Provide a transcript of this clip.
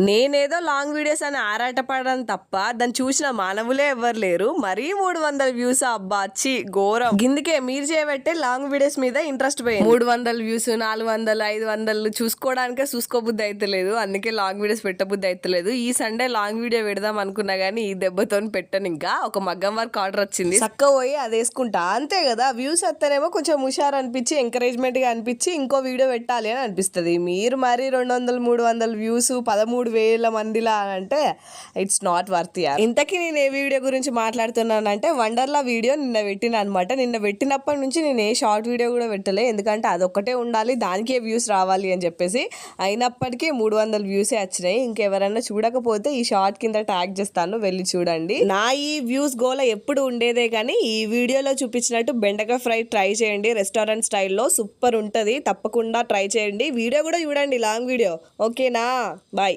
నేనేదో long videos అని ఆరాటపడడం తప్ప దాన్ని చూసిన మానవులే ఎవ్వరు లేరు. మరీ 300 వ్యూస్ అబ్బా చి ఘోరం. గిందుకే మీరు చేయబట్టే లాంగ్ వీడియోస్ మీద ఇంట్రెస్ట్ పోయింది. 300 వ్యూస్ 400 500 చూసుకోవడానికే చూసుకోబుద్ధి అయితలేదు. అందుకే లాంగ్ వీడియోస్ పెట్టబుద్ధి అయితలేదు. ఈ సండే లాంగ్ వీడియో పెడదాం అనుకున్నా గానీ ఈ దెబ్బతో పెట్టను. ఇంకా ఒక మగ్గం వర్క్ ఆర్డర్ వచ్చింది, చక్క పోయి అది వేసుకుంటా అంతే కదా. వ్యూస్ వస్తేనేమో కొంచెం హుషారు అనిపించి ఎంకరేజ్మెంట్ గా అనిపించి ఇంకో వీడియో పెట్టాలి అని అనిపిస్తుంది. మీరు మరి 200 300 వ్యూస్ 13,000 మందిలా అంటే ఇట్స్ నాట్ వర్త్ యార్. ఇంతకీ నేను ఏ వీడియో గురించి మాట్లాడుతున్నానంటే వండర్లా వీడియో నిన్న పెట్టిన అనమాట. నిన్న పెట్టినప్పటి నుంచి నేను ఏ షార్ట్ వీడియో కూడా పెట్టలే, ఎందుకంటే అదొక్కటే ఉండాలి, దానికే వ్యూస్ రావాలి అని చెప్పేసి. అయినప్పటికీ 300 వ్యూసే వచ్చినాయి. ఇంకెవరైనా చూడకపోతే ఈ షార్ట్ కింద ట్యాగ్ చేస్తాను, వెళ్ళి చూడండి. నా ఈ వ్యూస్ గోల ఎప్పుడు ఉండేదే కానీ ఈ వీడియోలో చూపించినట్టు బెండకాయ ఫ్రై ట్రై చేయండి. రెస్టారెంట్ స్టైల్లో సూపర్ ఉంటుంది, తప్పకుండా ట్రై చేయండి. వీడియో కూడా చూడండి, లాంగ్ వీడియో. ఓకేనా, బాయ్.